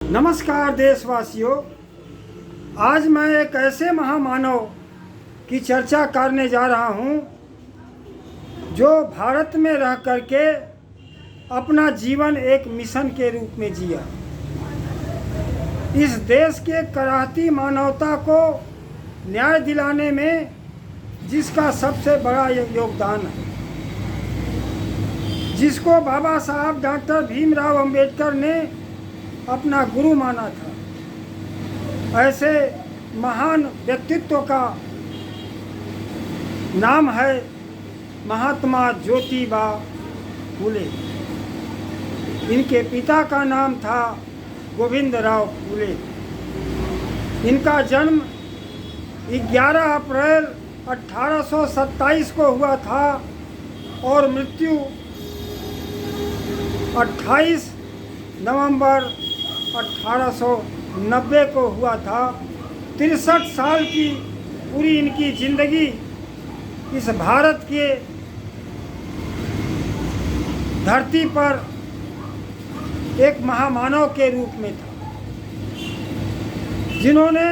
नमस्कार देशवासियों, आज मैं एक ऐसे महामानव की चर्चा करने जा रहा हूं जो भारत में रह करके अपना जीवन एक मिशन के रूप में जिया। इस देश के कराहती मानवता को न्याय दिलाने में जिसका सबसे बड़ा योगदान है, जिसको बाबा साहब डॉक्टर भीमराव अंबेडकर ने अपना गुरु माना था, ऐसे महान व्यक्तित्व का नाम है महात्मा ज्योतिबा फूले। इनके पिता का नाम था गोविंदराव फूले। इनका जन्म 11 अप्रैल 1827 को हुआ था और मृत्यु 28 नवंबर 1890 को हुआ था। 63 साल की पूरी इनकी जिंदगी इस भारत के धरती पर एक महामानव के रूप में था, जिन्होंने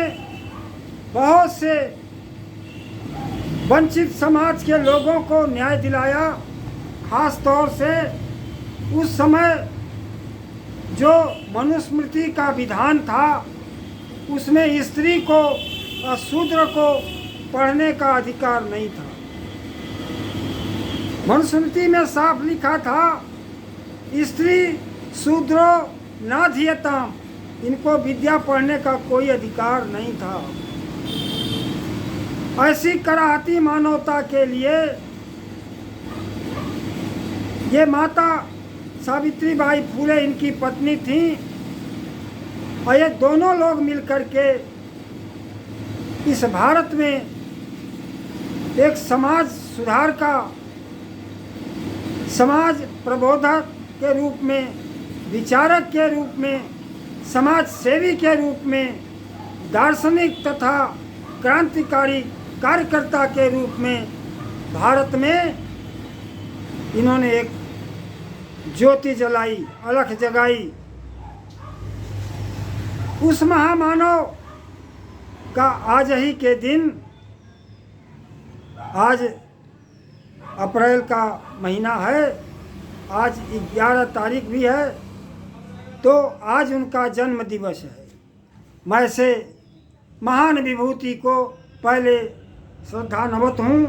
बहुत से वंचित समाज के लोगों को न्याय दिलाया। खास तौर से उस समय जो मनुस्मृति का विधान था, उसमें स्त्री को और शूद्र को पढ़ने का अधिकार नहीं था। मनुस्मृति में साफ लिखा था, स्त्री शूद्रो नाधीयताम, इनको विद्या पढ़ने का कोई अधिकार नहीं था। ऐसी कराहती मानवता के लिए ये माता सावित्रीबाई फूले इनकी पत्नी थी, और ये दोनों लोग मिलकर के इस भारत में एक समाज सुधार का, समाज प्रबोधक के रूप में, विचारक के रूप में, समाज सेवी के रूप में, दार्शनिक तथा क्रांतिकारी कार्यकर्ता के रूप में भारत में इन्होंने एक ज्योति जलाई, अलख जगाई। उस महामानव का आज ही के दिन, आज अप्रैल का महीना है, आज 11 तारीख भी है, तो आज उनका जन्म दिवस है। मैं से महान विभूति को पहले श्रद्धानवत हूँ,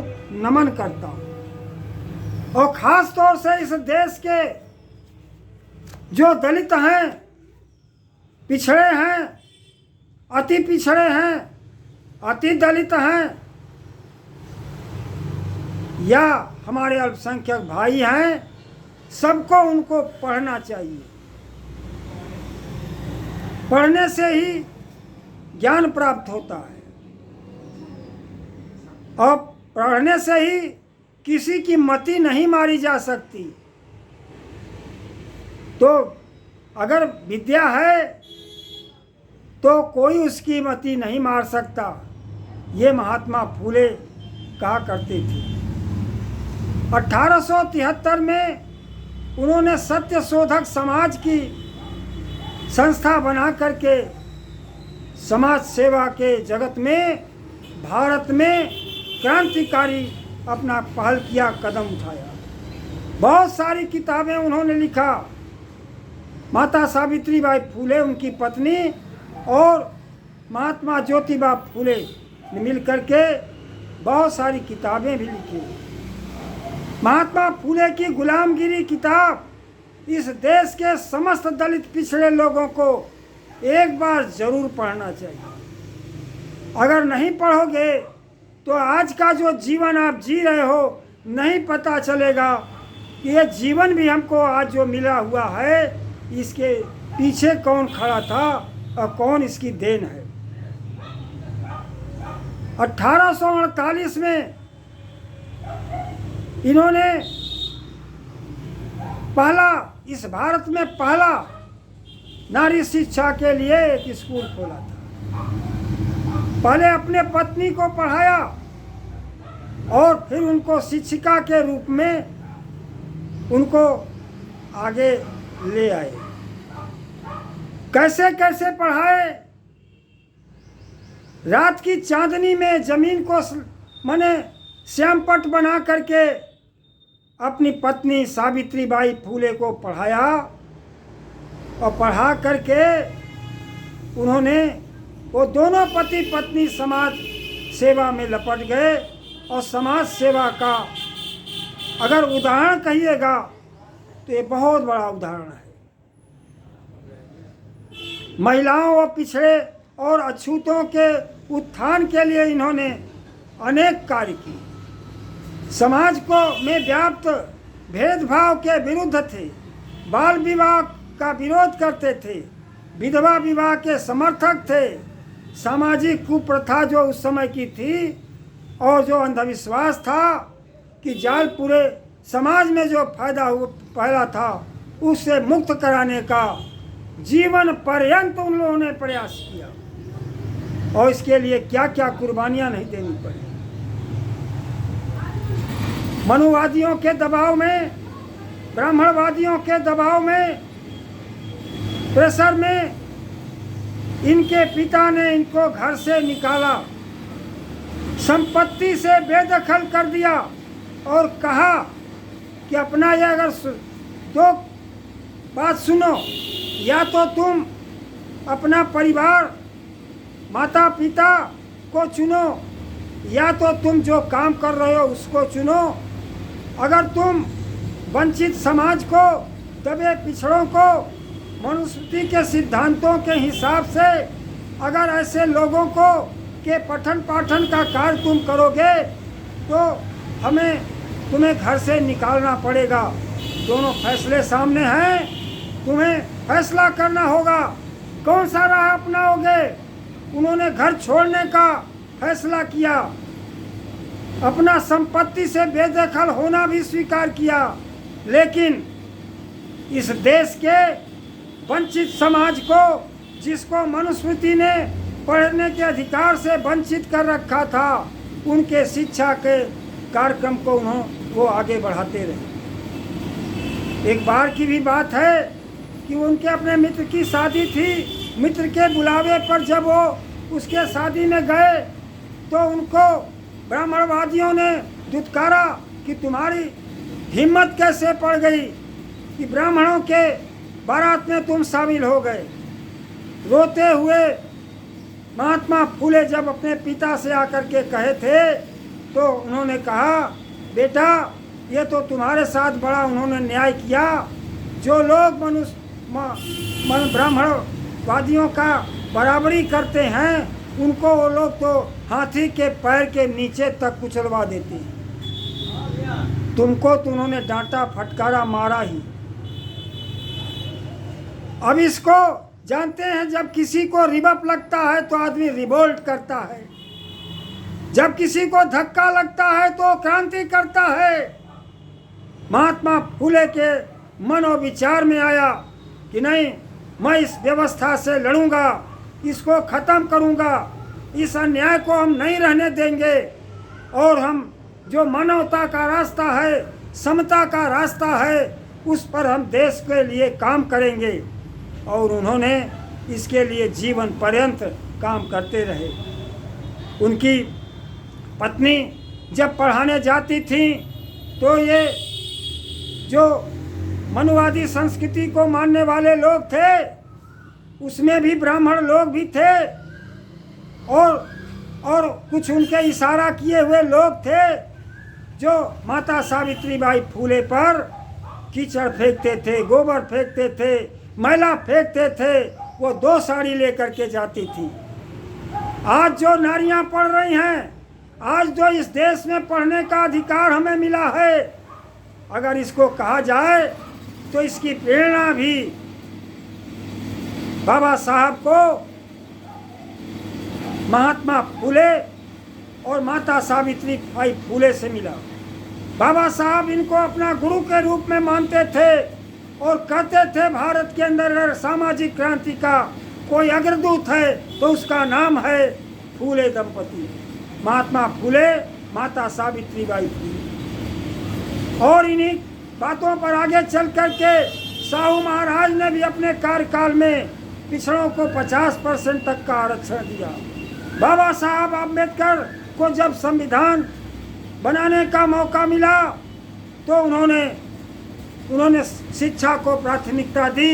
नमन करता हूँ। और ख़ास तौर से इस देश के जो दलित हैं, पिछड़े हैं, अति पिछड़े हैं, अति दलित हैं, या हमारे अल्पसंख्यक भाई हैं, सबको उनको पढ़ना चाहिए। पढ़ने से ही ज्ञान प्राप्त होता है, और पढ़ने से ही किसी की मति नहीं मारी जा सकती। तो अगर विद्या है तो कोई उसकी मति नहीं मार सकता, ये महात्मा फूले कहा करते थे। 1873 में उन्होंने सत्य शोधक समाज की संस्था बना करके समाज सेवा के जगत में, भारत में क्रांतिकारी अपना पहल किया, कदम उठाया। बहुत सारी किताबें उन्होंने लिखा। माता सावित्रीबाई फूले, उनकी पत्नी, और महात्मा ज्योतिबा फूले ने मिलकर के बहुत सारी किताबें भी लिखी। महात्मा फूले की गुलामगिरी किताब इस देश के समस्त दलित पिछड़े लोगों को एक बार जरूर पढ़ना चाहिए। अगर नहीं पढ़ोगे तो आज का जो जीवन आप जी रहे हो, नहीं पता चलेगा कि ये जीवन भी हमको आज जो मिला हुआ है, इसके पीछे कौन खड़ा था और कौन इसकी देन है। 1848 में इन्होंने पहला, इस भारत में पहला नारी शिक्षा के लिए एक स्कूल खोला था। पहले अपने पत्नी को पढ़ाया और फिर उनको शिक्षिका के रूप में उनको आगे ले आए। कैसे कैसे पढ़ाए। रात की चांदनी में जमीन को माने श्यामपट बना करके अपनी पत्नी सावित्रीबाई फूले को पढ़ाया और पढ़ा करके उन्होंने वो दोनों पति पत्नी समाज सेवा में लपट गए। और समाज सेवा का अगर उदाहरण कहिएगा तो ये बहुत बड़ा उदाहरण है। महिलाओं व पिछड़े और अछूतों के उत्थान के लिए इन्होंने अनेक कार्य किए। समाज को में व्याप्त भेदभाव के विरुद्ध थे, बाल विवाह का विरोध करते थे, विधवा विवाह के समर्थक थे। सामाजिक कुप्रथा जो उस समय की थी और जो अंधविश्वास था कि जाल पूरे समाज में जो फैला था उससे मुक्त कराने का जीवन पर्यंत उन लोगों ने प्रयास किया। और इसके लिए क्या क्या कुर्बानियां नहीं देनी पड़ी। मनुवादियों के दबाव में, ब्राह्मणवादियों के दबाव में, प्रेशर में इनके पिता ने इनको घर से निकाला, संपत्ति से बेदखल कर दिया और कहा कि अपना ये अगर दो बात सुनो, या तो तुम अपना परिवार माता पिता को चुनो या तो तुम जो काम कर रहे हो उसको चुनो। अगर तुम वंचित समाज को, दबे पिछड़ों को मनुस्मृति के सिद्धांतों के हिसाब से अगर ऐसे लोगों को के पठन पाठन का कार्य तुम करोगे तो तुम्हें घर से निकालना पड़ेगा। दोनों फैसले सामने हैं, तुम्हें फैसला करना होगा कौन सा राह अपनाओगे। उन्होंने घर छोड़ने का फैसला किया, अपना संपत्ति से बेदखल होना भी स्वीकार किया, लेकिन इस देश के वंचित समाज को, जिसको मनुस्मृति ने पढ़ने के अधिकार से वंचित कर रखा था, उनके शिक्षा के कार्यक्रम को वो आगे बढ़ाते रहे। एक बार की भी बात है कि उनके अपने मित्र की शादी थी। मित्र के बुलावे पर जब वो उसके शादी में गए तो उनको ब्राह्मणवादियों ने दुत्कारा कि तुम्हारी हिम्मत कैसे पड़ गई कि ब्राह्मणों के बारात में तुम शामिल हो गए। रोते हुए महात्मा फूले जब अपने पिता से आकर के कहे थे तो उन्होंने कहा, बेटा ये तो तुम्हारे साथ बड़ा उन्होंने न्याय किया। जो लोग ब्राह्मणवादियों का बराबरी करते हैं उनको वो लोग तो हाथी के पैर के नीचे तक कुचलवा देते हैं। तुमको तो उन्होंने डांटा, फटकारा, मारा ही। अब इसको जानते हैं, जब किसी को रिबप लगता है तो आदमी रिवोल्ट करता है, जब किसी को धक्का लगता है तो क्रांति करता है। महात्मा फूले के मन और विचार में आया कि नहीं, मैं इस व्यवस्था से लड़ूंगा, इसको खत्म करूंगा, इस अन्याय को हम नहीं रहने देंगे और हम जो मानवता का रास्ता है, समता का रास्ता है, उस पर हम देश के लिए काम करेंगे। और उन्होंने इसके लिए जीवन पर्यंत काम करते रहे। उनकी पत्नी जब पढ़ाने जाती थी तो ये जो मनुवादी संस्कृति को मानने वाले लोग थे उसमें भी ब्राह्मण लोग भी थे और कुछ उनके इशारा किए हुए लोग थे जो माता सावित्रीबाई फूले पर कीचड़ फेंकते थे, गोबर फेंकते थे, मैला फेंकते थे। वो 2 साड़ी लेकर के जाती थी। आज जो नारियां पढ़ रही हैं, आज जो इस देश में पढ़ने का अधिकार हमें मिला है, अगर इसको कहा जाए तो इसकी प्रेरणा भी बाबा साहब को, महात्मा फूले और माता सावित्रीबाई फूले से मिला। बाबा साहब इनको अपना गुरु के रूप में मानते थे और कहते थे भारत के अंदर अगर सामाजिक क्रांति का कोई अग्रदूत है तो उसका नाम है फूले दंपति, महात्मा फूले, माता सावित्रीबाई फूले। और इन्हीं बातों पर आगे चल करके साहू महाराज ने भी अपने कार्यकाल में पिछड़ों को 50% तक का आरक्षण दिया। बाबा साहब अम्बेडकर को जब संविधान बनाने का मौका मिला तो उन्होंने शिक्षा को प्राथमिकता दी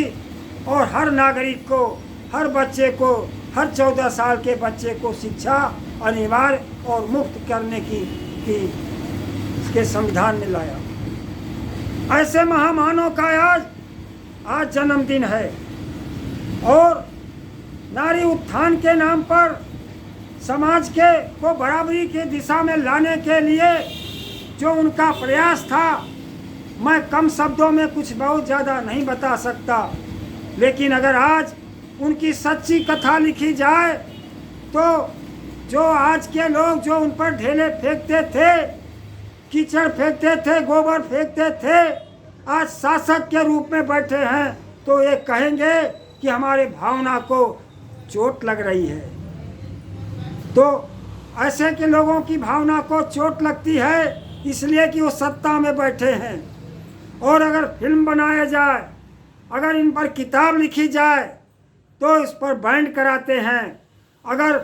और हर नागरिक को, हर बच्चे को, हर 14 साल के बच्चे को शिक्षा अनिवार्य और मुफ्त करने की इसके संविधान में लाया। ऐसे महामानव का आज जन्मदिन है और नारी उत्थान के नाम पर समाज को बराबरी की दिशा में लाने के लिए जो उनका प्रयास था, मैं कम शब्दों में कुछ बहुत ज़्यादा नहीं बता सकता, लेकिन अगर आज उनकी सच्ची कथा लिखी जाए तो जो आज के लोग जो उन पर ढेले फेंकते थे, कीचड़ फेंकते थे, गोबर फेंकते थे, आज शासक के रूप में बैठे हैं तो ये कहेंगे कि हमारे भावना को चोट लग रही है। तो ऐसे के लोगों की भावना को चोट लगती है इसलिए कि वो सत्ता में बैठे हैं। और अगर फिल्म बनाया जाए, अगर इन पर किताब लिखी जाए तो इस पर बैंड कराते हैं। अगर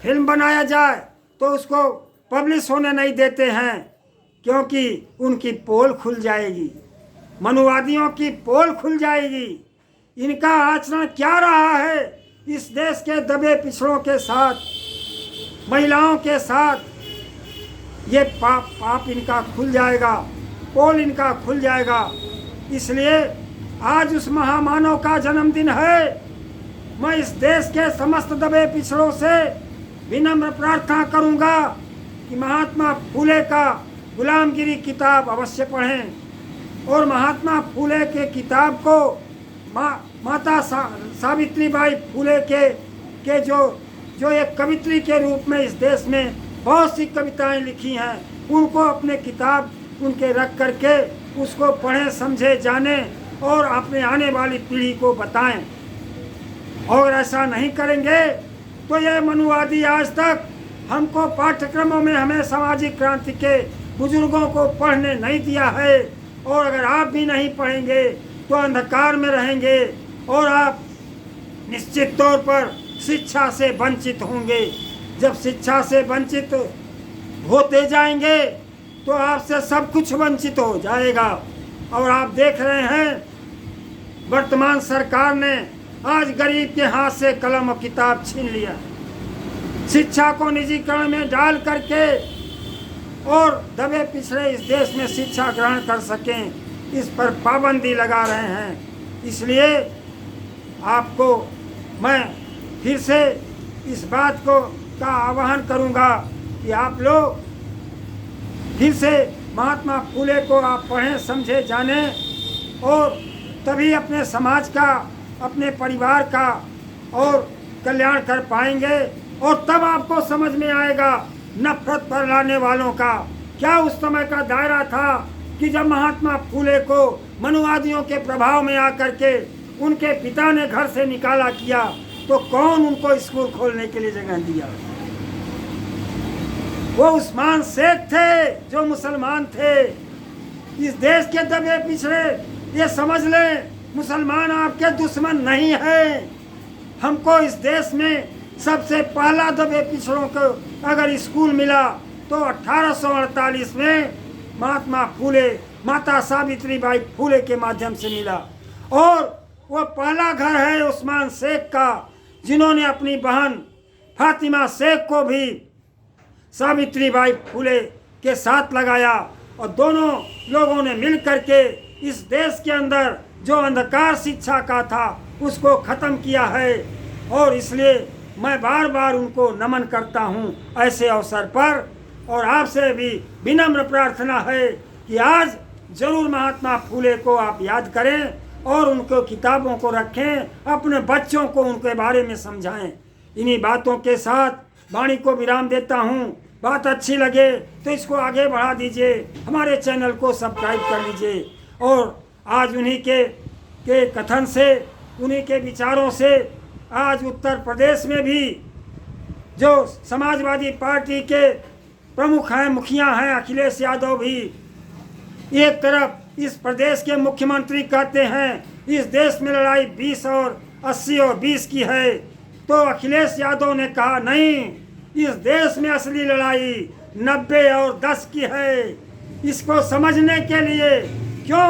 फिल्म बनाया जाए तो उसको पब्लिश होने नहीं देते हैं क्योंकि उनकी पोल खुल जाएगी, मनुवादियों की पोल खुल जाएगी। इनका आचरण क्या रहा है इस देश के दबे पिछड़ों के साथ, महिलाओं के साथ, ये पाप इनका खुल जाएगा, पोल इनका खुल जाएगा। इसलिए आज उस महामानव का जन्मदिन है। मैं इस देश के समस्त दबे पिछड़ों से विनम्र प्रार्थना करूंगा कि महात्मा फूले का गुलामगिरी किताब अवश्य पढ़ें और महात्मा फूले के किताब को माता सावित्रीबाई फूले के जो एक कवित्री के रूप में इस देश में बहुत सी कविताएं लिखी हैं, उनको अपने किताब उनके रख करके उसको पढ़ें, समझे, जाने और अपने आने वाली पीढ़ी को बताएं। और ऐसा नहीं करेंगे तो ये मनुवादी आज तक हमको पाठ्यक्रमों में हमें सामाजिक क्रांति के बुजुर्गों को पढ़ने नहीं दिया है। और अगर आप भी नहीं पढ़ेंगे तो अंधकार में रहेंगे और आप निश्चित तौर पर शिक्षा से वंचित होंगे। जब शिक्षा से वंचित होते जाएंगे तो आपसे सब कुछ वंचित हो जाएगा। और आप देख रहे हैं वर्तमान सरकार ने आज गरीब के हाथ से कलम और किताब छीन लिया, शिक्षा को निजीकरण में डाल करके और दबे पिछड़े इस देश में शिक्षा ग्रहण कर सकें, इस पर पाबंदी लगा रहे हैं। इसलिए आपको मैं फिर से इस बात का आह्वान करूंगा कि आप लोग फिर से महात्मा फूले को आप पढ़ें, समझे, जाने और तभी अपने समाज का, अपने परिवार का और कल्याण कर पाएंगे। और तब आपको समझ में आएगा नफरत फैलाने वालों का क्या उस समय का दायरा था कि जब महात्मा फूले को मनुवादियों के प्रभाव में आकर के उनके पिता ने घर से निकाला किया तो कौन उनको स्कूल खोलने के लिए जगह दिया? वो उस्मान शेख थे जो मुसलमान थे। इस देश के दबे पिछड़े ये समझ लें, मुसलमान आपके दुश्मन नहीं है। हमको इस देश में सबसे पहला दबे पिछड़ों को अगर स्कूल मिला तो 1848 में महात्मा फूले, माता सावित्रीबाई फूले के माध्यम से मिला। और वो पहला घर है उस्मान शेख का जिन्होंने अपनी बहन फातिमा शेख को भी सावित्रीबाई फूले के साथ लगाया और दोनों लोगों ने मिल करके इस देश के अंदर जो अंधकार शिक्षा का था उसको ख़त्म किया है। और इसलिए मैं बार बार उनको नमन करता हूँ ऐसे अवसर पर। और आपसे भी विनम्र प्रार्थना है कि आज ज़रूर महात्मा फूले को आप याद करें और उनको किताबों को रखें, अपने बच्चों को उनके बारे में समझाएं। इन्हीं बातों के साथ वाणी को विराम देता हूँ। बात अच्छी लगे तो इसको आगे बढ़ा दीजिए, हमारे चैनल को सब्सक्राइब कर लीजिए। और आज उन्हीं के कथन से, उन्हीं के विचारों से आज उत्तर प्रदेश में भी जो समाजवादी पार्टी के प्रमुख हैं, मुखिया हैं, अखिलेश यादव भी एक तरफ इस प्रदेश के मुख्यमंत्री कहते हैं इस देश में लड़ाई 20 और 80 और 20 की है, तो अखिलेश यादव ने कहा नहीं, इस देश में असली लड़ाई 90 और 10 की है। इसको समझने के लिए क्यों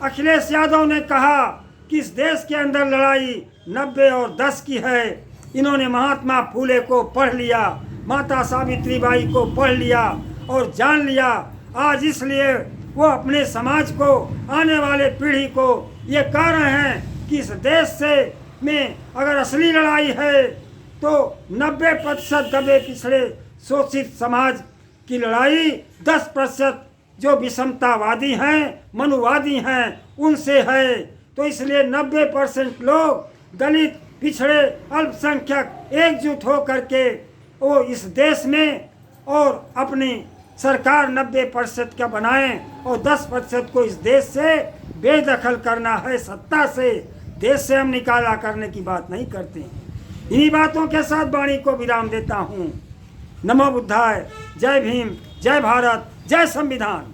अखिलेश यादव ने कहा कि इस देश के अंदर लड़ाई 90 और 10 की है, इन्होंने महात्मा फूले को पढ़ लिया, माता सावित्रीबाई को पढ़ लिया और जान लिया। आज इसलिए वो अपने समाज को, आने वाले पीढ़ी को ये कह रहे हैं कि इस देश से में अगर असली लड़ाई है तो 90% दबे पिछड़े शोषित समाज की लड़ाई 10% जो विषमतावादी हैं, मनुवादी हैं, उनसे है। तो इसलिए 90% लोग, दलित, पिछड़े, अल्पसंख्यक एकजुट हो करके वो इस देश में और अपनी सरकार 90% का बनाएं और 10% को इस देश से बेदखल करना है, सत्ता से, देश से हम निकाला करने की बात नहीं करते। इन्हीं बातों के साथ वाणी को विराम देता हूँ। नमो बुद्धाय। जय भीम, जय भारत, जय संविधान।